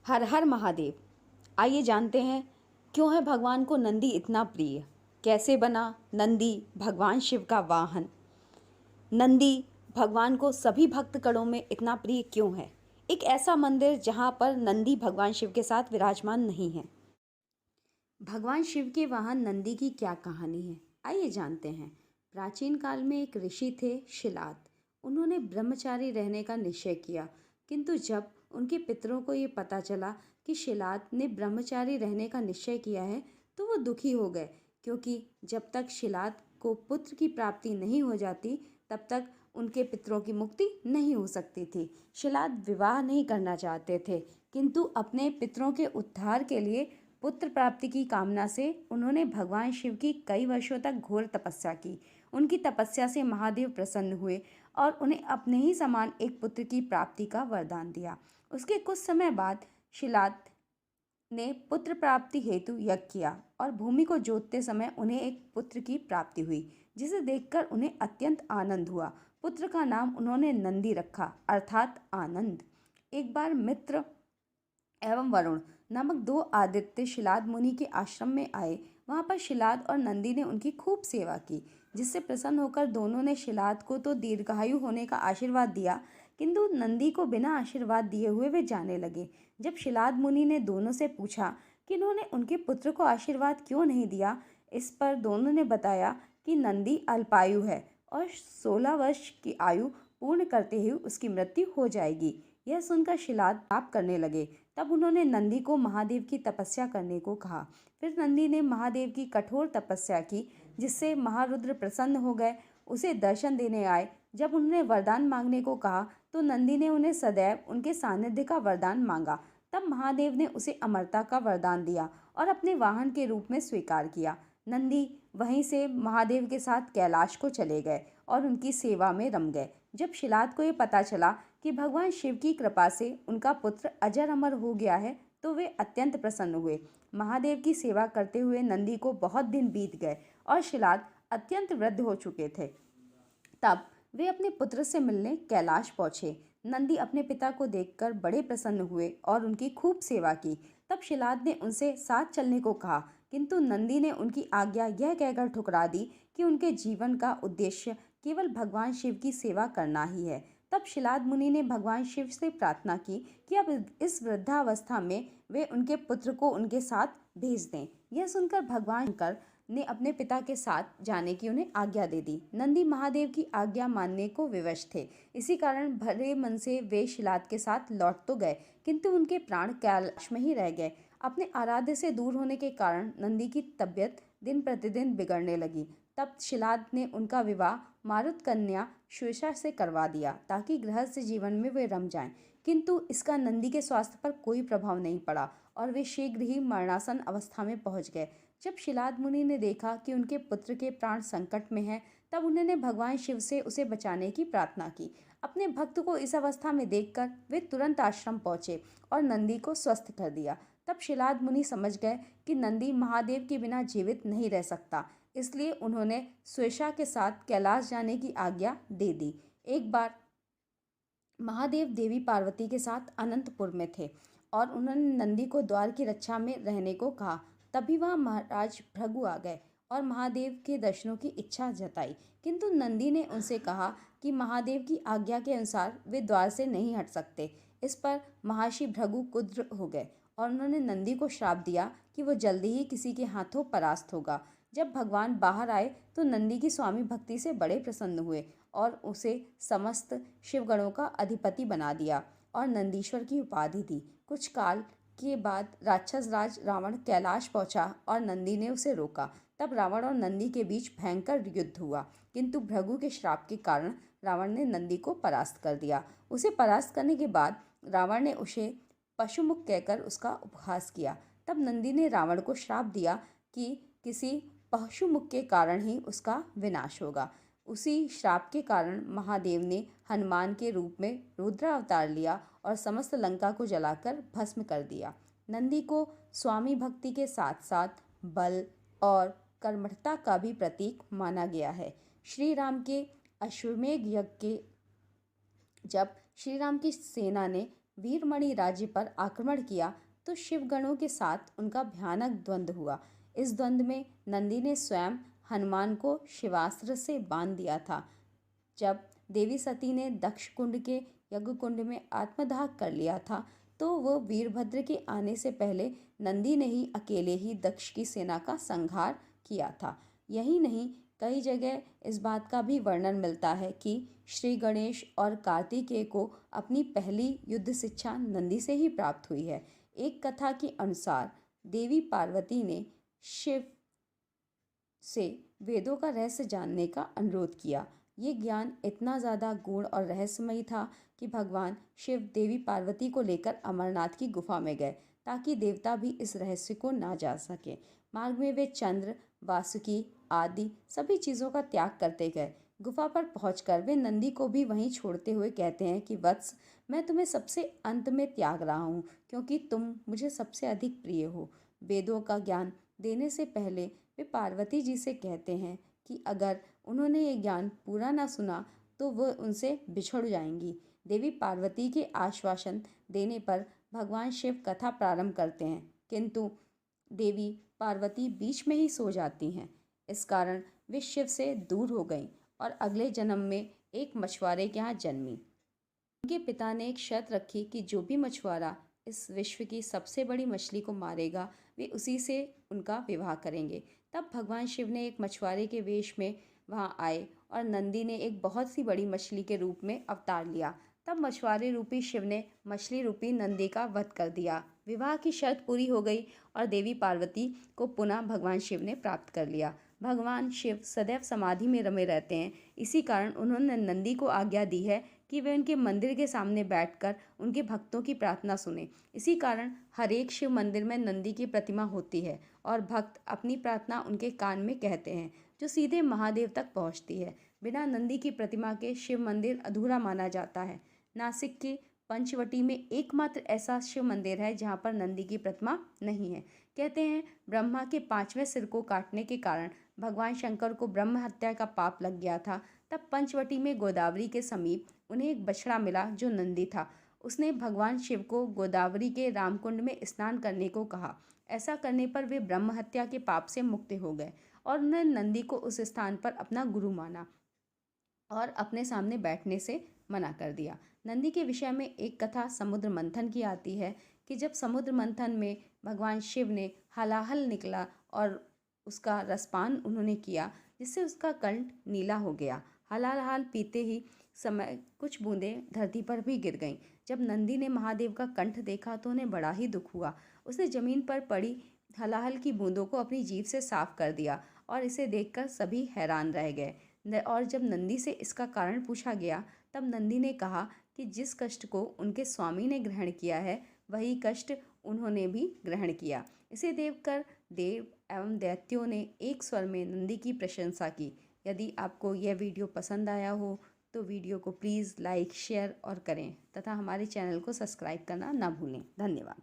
हर हर महादेव। आइए जानते हैं क्यों है भगवान को नंदी इतना प्रिय। कैसे बना नंदी भगवान शिव का वाहन। नंदी भगवान को सभी भक्त गणों में इतना प्रिय क्यों है। एक ऐसा मंदिर जहां पर नंदी भगवान शिव के साथ विराजमान नहीं है। भगवान शिव के वाहन नंदी की क्या कहानी है, आइए जानते हैं। प्राचीन काल में एक ऋषि थे शिलाद। उन्होंने ब्रह्मचारी रहने का निश्चय किया, किंतु जब उनके पितरों को ये पता चला कि शिलाद ने ब्रह्मचारी रहने का निश्चय किया है तो वो दुखी हो गए, क्योंकि जब तक शिलाद को पुत्र की प्राप्ति नहीं हो जाती तब तक उनके पितरों की मुक्ति नहीं हो सकती थी। शिलाद विवाह नहीं करना चाहते थे, किंतु अपने पितरों के उद्धार के लिए पुत्र प्राप्ति की कामना से उन्होंने भगवान शिव की कई वर्षों तक घोर तपस्या की। उनकी तपस्या से महादेव प्रसन्न हुए और उन्हें अपने ही समान एक पुत्र की प्राप्ति का वरदान दिया। उसके कुछ समय बाद शिलाद ने पुत्र प्राप्ति हेतु यज्ञ किया और भूमि को जोतते समय उन्हें एक पुत्र की प्राप्ति हुई, जिसे देखकर उन्हें अत्यंत आनंद हुआ। पुत्र का नाम उन्होंने नंदी रखा, अर्थात आनंद। एक बार मित्र एवं वरुण नामक दो आदित्य शिलाद मुनि के आश्रम में आए। वहां पर शिलाद और नंदी ने उनकी खूब सेवा की, जिससे प्रसन्न होकर दोनों ने शिलाद को तो दीर्घायु होने का आशीर्वाद दिया, किंतु नंदी को बिना आशीर्वाद दिए हुए वे जाने लगे। जब शिलाद मुनि ने दोनों से पूछा कि इन्होंने उनके पुत्र को आशीर्वाद क्यों नहीं दिया, इस पर दोनों ने बताया कि नंदी अल्पायु है और 16 वर्ष की आयु पूर्ण करते ही उसकी मृत्यु हो जाएगी। यह सुनकर शिलाद पाप करने लगे। तब उन्होंने नंदी को महादेव की तपस्या करने को कहा। फिर नंदी ने महादेव की कठोर तपस्या की, जिससे महारुद्र प्रसन्न हो गए, उसे दर्शन देने आए। जब उन्होंने वरदान मांगने को कहा तो नंदी ने उन्हें सदैव उनके सानिध्य का वरदान मांगा। तब महादेव ने उसे अमरता का वरदान दिया और अपने वाहन के रूप में स्वीकार किया। नंदी वहीं से महादेव के साथ कैलाश को चले गए और उनकी सेवा में रम गए। जब शिलाद को ये पता चला कि भगवान शिव की कृपा से उनका पुत्र अजर अमर हो गया है तो वे अत्यंत प्रसन्न हुए। महादेव की सेवा करते हुए नंदी को बहुत दिन बीत गए और शिलाद अत्यंत वृद्ध हो चुके थे। तब वे अपने पुत्र से मिलने कैलाश पहुंचे। नंदी अपने पिता को देखकर बड़े प्रसन्न हुए और उनकी खूब सेवा की। तब शिलाद ने उनसे साथ चलने को कहा, किंतु नंदी ने उनकी आज्ञा यह कहकर ठुकरा दी कि उनके जीवन का उद्देश्य केवल भगवान शिव की सेवा करना ही है। तब शिलाद मुनि ने भगवान शिव से प्रार्थना की कि अब इस वृद्धावस्था में वे उनके पुत्र को उनके साथ भेज दें। यह सुनकर भगवान शंकर ने अपने पिता के साथ जाने की उन्हें आज्ञा दे दी। नंदी महादेव की आज्ञा मानने को विवश थे, इसी कारण भरे मन से वे शिलाद के साथ लौट तो गए, किंतु उनके प्राण कैलाश में ही रह गए। अपने आराध्य से दूर होने के कारण नंदी की तबीयत दिन प्रतिदिन बिगड़ने लगी। तब शिलाद ने उनका विवाह मारुत कन्या श्वेता से करवा दिया, ताकि गृहस्थ जीवन में वे रम जाएं। किंतु इसका नंदी के स्वास्थ्य पर कोई प्रभाव नहीं पड़ा और वे शीघ्र ही मरणासन अवस्था में पहुंच गए। जब शिलाद मुनि ने देखा कि उनके पुत्र के प्राण संकट में हैं, तब उन्होंने भगवान शिव से उसे बचाने की प्रार्थना की। अपने भक्त को इस अवस्था में देखकर वे तुरंत आश्रम पहुंचे और नंदी को स्वस्थ कर दिया। तब शिलाद मुनि समझ गए कि नंदी महादेव के बिना जीवित नहीं रह सकता, इसलिए उन्होंने स्वेच्छा के साथ कैलाश जाने की आज्ञा दे दी। एक बार महादेव देवी पार्वती के साथ अनंतपुर में थे और उन्होंने नंदी को द्वार की रक्षा में रहने को कहा। तभी वहां महाराज भृगु आ गए और महादेव के दर्शनों की इच्छा जताई, किंतु नंदी ने उनसे कहा कि महादेव की आज्ञा के अनुसार वे द्वार से नहीं हट सकते। इस पर महर्षि भृगु क्रुद्ध हो गए और उन्होंने नंदी को श्राप दिया कि वो जल्दी ही किसी के हाथों परास्त होगा। जब भगवान बाहर आए तो नंदी की स्वामी भक्ति से बड़े प्रसन्न हुए और उसे समस्त शिवगणों का अधिपति बना दिया और नंदीश्वर की उपाधि दी। कुछ काल के बाद राक्षस राज रावण कैलाश पहुंचा और नंदी ने उसे रोका। तब रावण और नंदी के बीच भयंकर युद्ध हुआ, किंतु भृगु के श्राप के कारण रावण ने नंदी को परास्त कर दिया। उसे परास्त करने के बाद रावण ने उसे पशुमुख कहकर उसका उपहास किया। तब नंदी ने रावण को श्राप दिया कि किसी पशुमुख के कारण ही उसका विनाश होगा। उसी श्राप के कारण महादेव ने हनुमान के रूप में रुद्र अवतार लिया और समस्त लंका को जलाकर भस्म कर दिया। नंदी को स्वामी भक्ति के साथ साथ बल और कर्मठता का भी प्रतीक माना गया है। श्री राम के अश्वमेध यज्ञ के जब श्री राम की सेना ने वीरमणि राज्य पर आक्रमण किया तो शिवगणों के साथ उनका भयानक द्वंद्व हुआ। इस द्वंद्व में नंदी ने स्वयं हनुमान को शिवास्त्र से बांध दिया था। जब देवी सती ने दक्ष कुंड के यज्ञ कुंड में आत्मदाह कर लिया था तो वो वीरभद्र के आने से पहले नंदी ने ही अकेले ही दक्ष की सेना का संहार किया था। यही नहीं, कई जगह इस बात का भी वर्णन मिलता है कि श्री गणेश और कार्तिकेय को अपनी पहली युद्ध शिक्षा नंदी से ही प्राप्त हुई है। एक कथा के अनुसार देवी पार्वती ने शिव से वेदों का रहस्य जानने का अनुरोध किया। ये ज्ञान इतना ज़्यादा गूढ़ और रहस्यमयी था कि भगवान शिव देवी पार्वती को लेकर अमरनाथ की गुफा में गए ताकि देवता भी इस रहस्य को ना जान सके। मार्ग में वे चंद्र, वासुकी आदि सभी चीज़ों का त्याग करते गए। गुफा पर पहुंचकर वे नंदी को भी वहीं छोड़ते हुए कहते हैं कि वत्स, मैं तुम्हें सबसे अंत में त्याग रहा हूँ क्योंकि तुम मुझे सबसे अधिक प्रिय हो। वेदों का ज्ञान देने से पहले वे पार्वती जी से कहते हैं कि अगर उन्होंने ये ज्ञान पूरा ना सुना तो वह उनसे बिछड़ जाएंगी। देवी पार्वती के आश्वासन देने पर भगवान शिव कथा प्रारंभ करते हैं, किंतु देवी पार्वती बीच में ही सो जाती हैं। इस कारण वे शिव से दूर हो गईं और अगले जन्म में एक मछुआरे के यहाँ जन्मी। उनके पिता ने एक शर्त रखी कि जो भी मछुआरा इस विश्व की सबसे बड़ी मछली को मारेगा वे उसी से उनका विवाह करेंगे। तब भगवान शिव ने एक मछुआरे के वेश में वहाँ आए और नंदी ने एक बहुत सी बड़ी मछली के रूप में अवतार लिया। तब मछुआरे रूपी शिव ने मछली रूपी नंदी का वध कर दिया। विवाह की शर्त पूरी हो गई और देवी पार्वती को पुनः भगवान शिव ने प्राप्त कर लिया। भगवान शिव सदैव समाधि में रमे रहते हैं, इसी कारण उन्होंने नंदी को आज्ञा दी है कि वे उनके मंदिर के सामने बैठकर उनके भक्तों की प्रार्थना सुने। इसी कारण हर एक शिव मंदिर में नंदी की प्रतिमा होती है और भक्त अपनी प्रार्थना उनके कान में कहते हैं, जो सीधे महादेव तक पहुंचती है। बिना नंदी की प्रतिमा के शिव मंदिर अधूरा माना जाता है। नासिक के पंचवटी में एकमात्र ऐसा शिव मंदिर है जहाँ पर नंदी की प्रतिमा नहीं है। कहते हैं ब्रह्मा के 5वें सिर को काटने के कारण भगवान शंकर को ब्रह्म हत्या का पाप लग गया था। तब पंचवटी में गोदावरी के समीप उन्हें एक बछड़ा मिला जो नंदी था। उसने भगवान शिव को गोदावरी के रामकुंड में स्नान करने को कहा। ऐसा करने पर वे ब्रह्म हत्या के पाप से मुक्त हो गए और उन्होंने नंदी को उस स्थान पर अपना गुरु माना और अपने सामने बैठने से मना कर दिया। नंदी के विषय में एक कथा समुद्र मंथन की आती है कि जब समुद्र मंथन में भगवान शिव ने हलाहल निकला और उसका रसपान उन्होंने किया, जिससे उसका कंठ नीला हो गया। हलाहल पीते ही समय कुछ बूंदें धरती पर भी गिर गईं। जब नंदी ने महादेव का कंठ देखा तो उन्हें बड़ा ही दुख हुआ। उसने जमीन पर पड़ी हलाहल की बूंदों को अपनी जीभ से साफ कर दिया और इसे देखकर सभी हैरान रह गए। और जब नंदी से इसका कारण पूछा गया तब नंदी ने कहा कि जिस कष्ट को उनके स्वामी ने ग्रहण किया है वही कष्ट उन्होंने भी ग्रहण किया। इसे देखकर देव एवं दैत्यों ने एक स्वर में नंदी की प्रशंसा की। यदि आपको यह वीडियो पसंद आया हो तो वीडियो को प्लीज़ लाइक, शेयर और करें तथा हमारे चैनल को सब्सक्राइब करना ना भूलें। धन्यवाद।